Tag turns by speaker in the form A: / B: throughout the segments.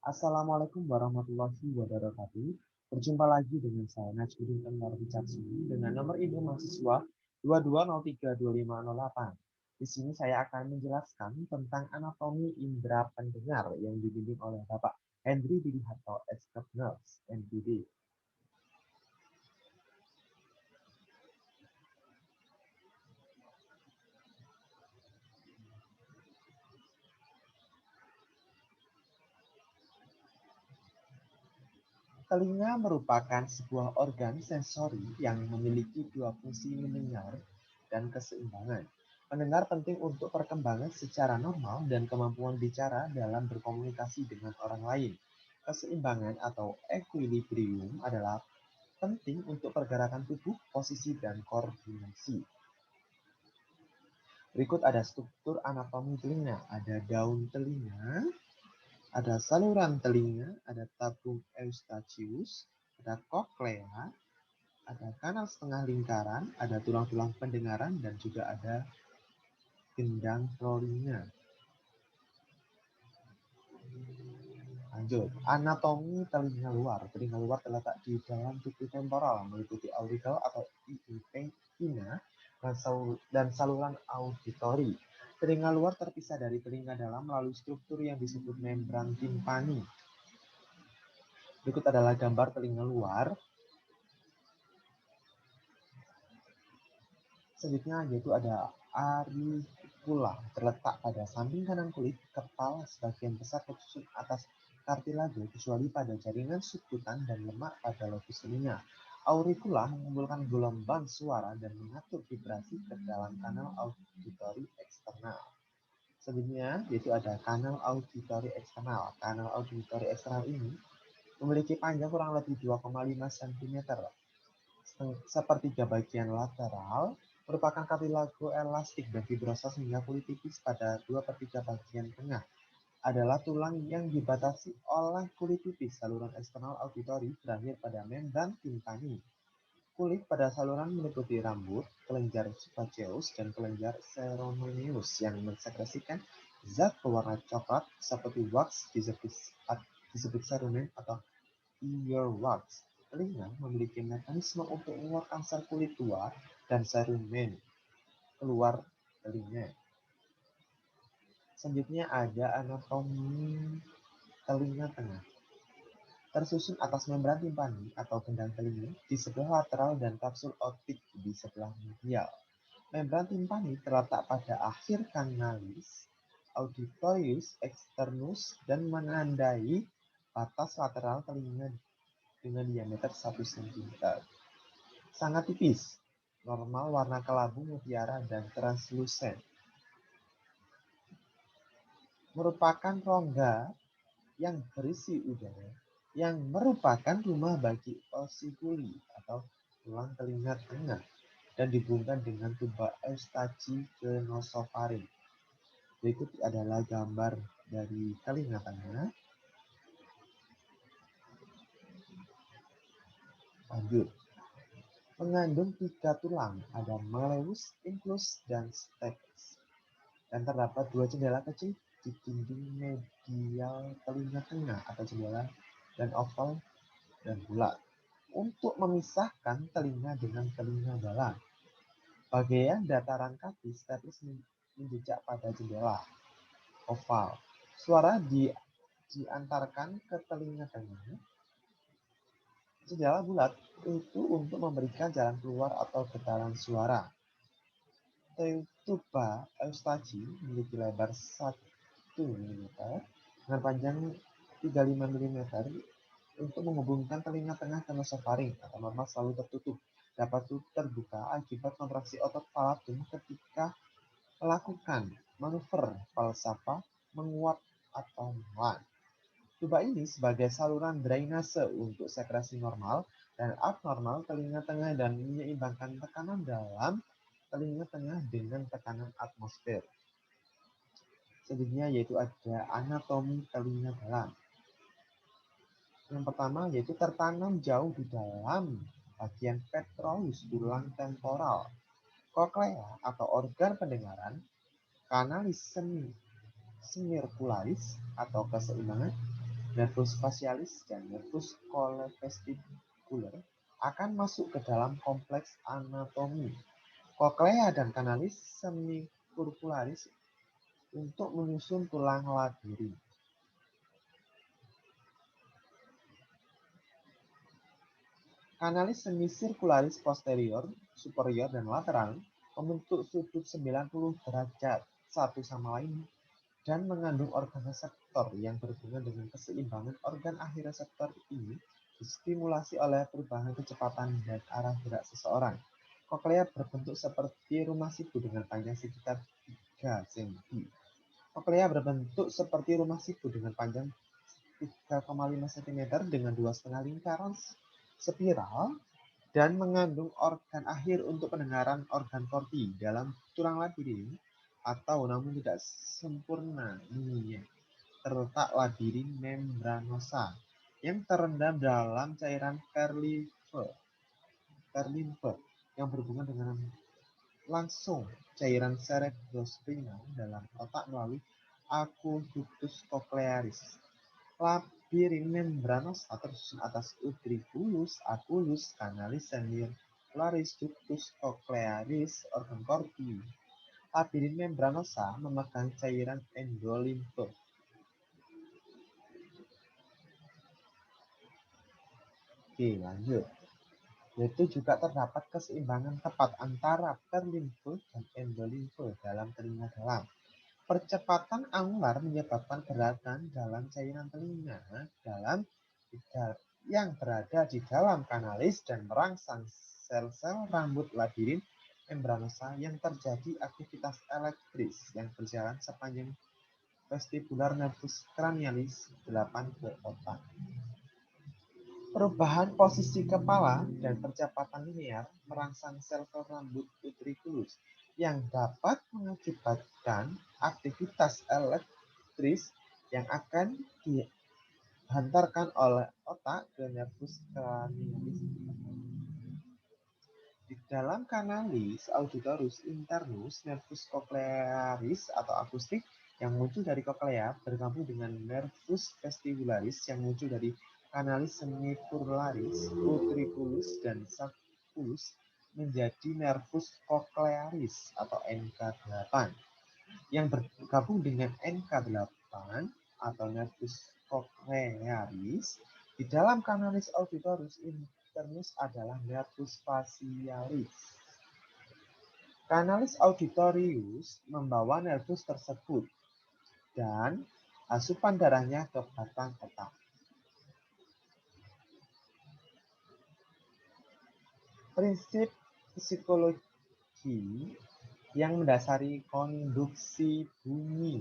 A: Assalamualaikum warahmatullahi wabarakatuh. Berjumpa lagi dengan saya Najmuddin Anwar Wicaksuni dengan nomor induk mahasiswa 22032508. Di sini saya akan menjelaskan tentang anatomi indera pendengar yang dibimbing oleh Bapak Henry Widiharto, Expert Nurse, MPD. Telinga merupakan sebuah organ sensori yang memiliki dua fungsi mendengar dan keseimbangan. Pendengar penting untuk perkembangan secara normal dan kemampuan bicara dalam berkomunikasi dengan orang lain. Keseimbangan atau equilibrium adalah penting untuk pergerakan tubuh, posisi, dan koordinasi. Berikut ada struktur anatomi telinga. Ada daun telinga, ada saluran telinga, ada tabung eustachius, ada koklea, ada kanal setengah lingkaran, ada tulang-tulang pendengaran, dan juga ada gendang telinga. Lanjut, anatomi telinga luar. Telinga luar terletak di dalam tubuh temporal, meliputi aurikel atau ina dan saluran auditori. Telinga luar terpisah dari telinga dalam melalui struktur yang disebut membran timpani. Berikut adalah gambar telinga luar. Selanjutnya yaitu ada auricula, terletak pada samping kanan kulit kepala, sebagian besar tersusun atas kartilage kecuali pada jaringan subkutan dan lemak pada lobus telinga. Auricula mengumpulkan gelombang suara dan mengatur vibrasi ke dalam kanal auditori eksternal. Selanjutnya yaitu ada kanal auditori eksternal. Kanal auditori eksternal ini memiliki panjang kurang lebih 2,5 cm. Sepertiga bagian lateral merupakan kartilago elastik dan fibrosa sehingga kulit tipis pada 2/3 bagian tengah adalah tulang yang dibatasi oleh kulit tipis. Saluran eksternal auditori berakhir pada membran timpani. Kulit pada saluran meliputi rambut, kelenjar sebaceus, dan kelenjar cerumeus yang mensekresikan zat pewarna coklat seperti wax disebut cerumen atau earwax. Telinga memiliki mekanisme untuk mengeluarkan sel kulit tua dan cerumen keluar telinga. Selanjutnya ada anatomi telinga tengah. Tersusun atas membran timpani atau gendang telinga di sebelah lateral dan kapsul optik di sebelah medial. Membran timpani terletak pada akhir kanalis auditorius externus dan menandai batas lateral telinga dengan diameter 1 cm. Sangat tipis, normal warna kelabu, mutiara, dan translusen. Merupakan rongga yang berisi udara yang merupakan rumah bagi osikuli atau tulang telinga tengah dan dihubungkan dengan tuba eustachi-genosofaring. Berikut adalah gambar dari telinga tengah. Lanjut. Mengandung 3 tulang, ada malleus, incus, dan stapes. Dan terdapat 2 jendela kecil di dinding medial telinga tengah atau jendela dan oval dan bulat untuk memisahkan telinga dengan telinga dalam. Bagian dataran kaki stapes menjejak pada jendela oval. Suara diantarkan ke telinga tengah. Jendela bulat itu untuk memberikan jalan keluar atau getaran suara. Tuba eustachi memiliki lebar 1 mm dengan panjang 35 mm untuk menghubungkan telinga tengah ke nasofaring atau normal selalu tertutup. Dapat terbuka akibat kontraksi otot palatum ketika melakukan manuver falsafah, menguap, atau menelan. Tuba ini sebagai saluran drainase untuk sekresi normal dan abnormal telinga tengah dan menyeimbangkan tekanan dalam telinga tengah dengan tekanan atmosfer. Selanjutnya yaitu ada anatomi telinga dalam. Yang pertama yaitu tertanam jauh di dalam bagian petrous tulang temporal, koklea atau organ pendengaran, kanalis semicircularis atau keseimbangan, nervus facialis dan nervus coleovestibular akan masuk ke dalam kompleks anatomi koklea dan kanalis semicircularis untuk menyusun tulang labirin. Kanalis semicircularis posterior, superior, dan lateral membentuk sudut 90 derajat satu sama lain dan mengandung organ reseptor yang berhubungan dengan keseimbangan organ akhir reseptor ini distimulasi oleh perubahan kecepatan dan arah gerak seseorang. Koklea berbentuk seperti rumah siku dengan panjang sekitar 3 cm. Koklea berbentuk seperti rumah siku dengan panjang 3,5 cm dengan 2,5 lingkaran spiral dan mengandung organ akhir untuk pendengaran organ korti dalam tulang labirin atau namun tidak sempurna ininya terletak labirin membranosa yang terendam dalam cairan perlimfe yang berhubungan dengan langsung cairan cerebrospinal dalam otak melalui aqueductus cochlearis. Labirin membranosa tersusun atas utriculus, aculus, canalis semicircularis, ductus cochlearis, organ korti. Labirin membranosa memegang cairan endolimfe. Oke, lanjut. Yaitu juga terdapat keseimbangan tepat antara perlimfe dan endolimfe dalam telinga dalam. Percepatan angular menyebabkan gerakan dalam cairan telinga yang berada di dalam kanalis dan merangsang sel-sel rambut labirin membranosa yang terjadi aktivitas elektris yang berjalan sepanjang vestibular nervus cranialis 8 ke otak. Perubahan posisi kepala dan percepatan linear merangsang sel-sel rambut utriculus yang dapat mengakibatkan aktivitas elektris yang akan dihantarkan oleh otak ke nervus cranialis. Di dalam kanalis auditorus internus, nervus cochlearis atau akustik yang muncul dari koklea bergabung dengan nervus vestibularis yang muncul dari kanalis semicircularis, utriculus, dan sulcus menjadi nervus cochlearis atau NK8 yang bergabung dengan NK8 atau nervus cochlearis di dalam kanalis auditorus internus adalah nervus facialis. Kanalis auditorius membawa nervus tersebut dan asupan darahnya ke batang otak. Prinsip psikologi yang mendasari konduksi bunyi.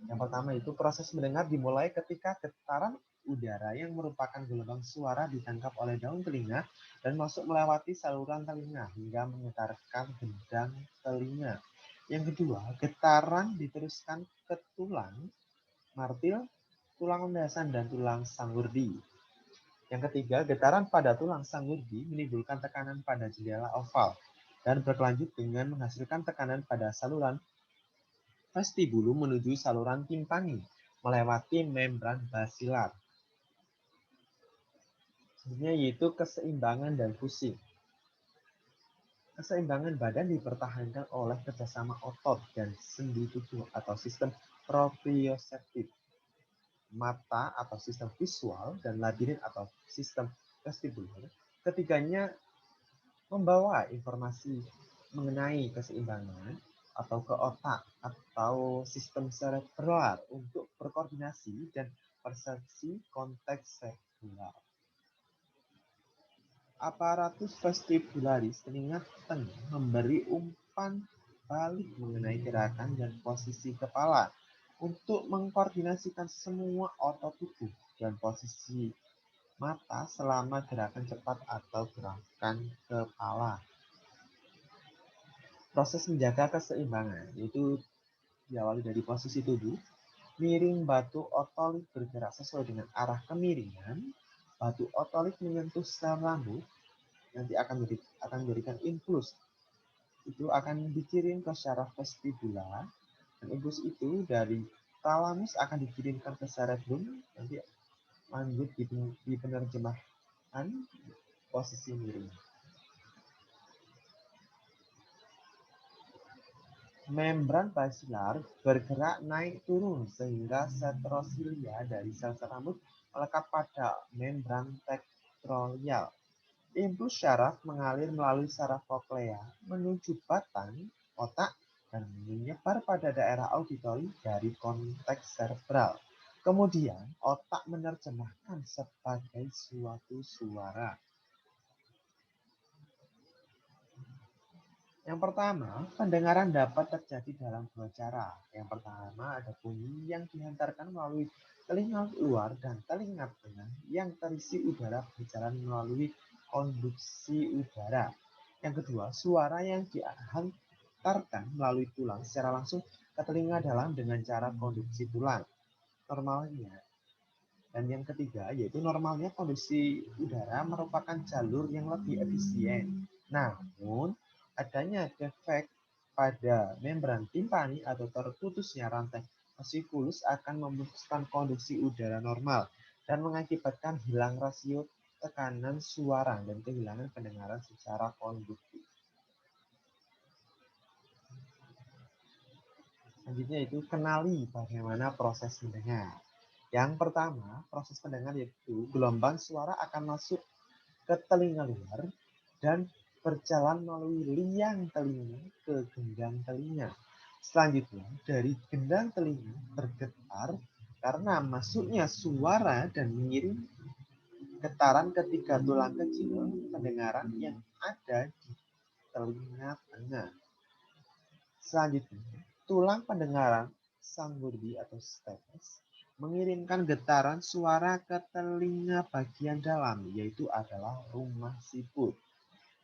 A: Yang pertama itu proses mendengar dimulai ketika getaran udara yang merupakan gelombang suara ditangkap oleh daun telinga dan masuk melewati saluran telinga hingga menggetarkan gendang telinga. Yang kedua, getaran diteruskan ke tulang martil, tulang landasan, dan tulang sanggurdi. Yang ketiga, getaran pada tulang sanggurdi menimbulkan tekanan pada jendela oval dan berkelanjut dengan menghasilkan tekanan pada saluran vestibulum menuju saluran timpani melewati membran basilar. Selanjutnya yaitu keseimbangan dan fungsi. Keseimbangan badan dipertahankan oleh kerjasama otot dan sendi tubuh atau sistem proprioseptif, mata atau sistem visual, dan labirin atau sistem vestibular. Ketiganya membawa informasi mengenai keseimbangan atau ke otak atau sistem cerebral untuk berkoordinasi dan persepsi konteks sekular. Aparatus vestibularis telinga tengah memberi umpan balik mengenai gerakan dan posisi kepala untuk mengkoordinasikan semua otot tubuh dan posisi mata selama gerakan cepat atau gerakan kepala. Proses menjaga keseimbangan yaitu diawali dari posisi tubuh, miring batu otolit bergerak sesuai dengan arah kemiringan, batu otolit menyentuh sel rambut, nanti akan memberikan impuls. Itu akan dikirim ke syaraf vestibular, dan impuls itu dari Talamus akan dikirimkan ke cerebrum, nanti lanjut di penerjemahan posisi miring. Membran basilar bergerak naik turun sehingga setrosilia dari sel-sel rambut melekat pada membran tektorial. Impuls syaraf mengalir melalui saraf koklea menuju batang otak dan menyebar pada daerah auditori dari konteks cerebral. Kemudian, otak menerjemahkan sebagai suatu suara. Yang pertama, pendengaran dapat terjadi dalam dua cara. Yang pertama, ada bunyi yang dihantarkan melalui telinga luar dan telinga tengah yang terisi udara berjalan melalui konduksi udara. Yang kedua, suara yang dihantarkan melalui tulang secara langsung ke telinga dalam dengan cara konduksi tulang. Normalnya. Dan yang ketiga, yaitu normalnya konduksi udara merupakan jalur yang lebih efisien. Namun, adanya defek pada membran timpani atau terputusnya rantai osculus akan memutuskan konduksi udara normal dan mengakibatkan hilang rasio tekanan suara dan kehilangan pendengaran secara konduktif. Selanjutnya itu kenali bagaimana proses mendengar. Yang pertama, proses pendengar yaitu gelombang suara akan masuk ke telinga luar dan berjalan melalui liang telinga ke gendang telinga. Selanjutnya, dari gendang telinga bergetar karena masuknya suara dan mengirim getaran ketiga tulang kecil pendengaran yang ada di telinga tengah. Selanjutnya, tulang pendengaran Sangburdi atau stapes mengirimkan getaran suara ke telinga bagian dalam, yaitu adalah rumah siput.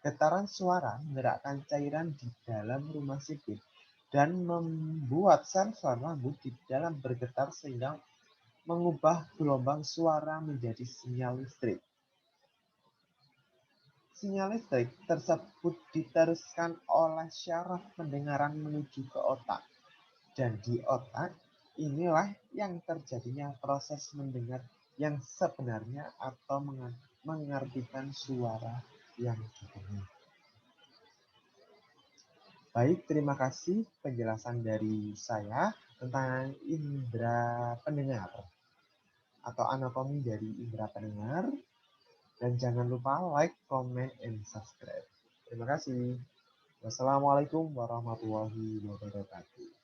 A: Getaran suara menggerakkan cairan di dalam rumah siput dan membuat sel-sel rambut di dalam bergetar sehingga mengubah gelombang suara menjadi sinyal listrik. Sinyal listrik tersebut diteruskan oleh syaraf pendengaran menuju ke otak. Dan di otak inilah yang terjadinya proses mendengar yang sebenarnya atau mengartikan suara yang didengar. Baik, terima kasih penjelasan dari saya tentang indera pendengar atau anatomi dari indera pendengar. Dan jangan lupa like, comment, and subscribe. Terima kasih. Wassalamualaikum warahmatullahi wabarakatuh.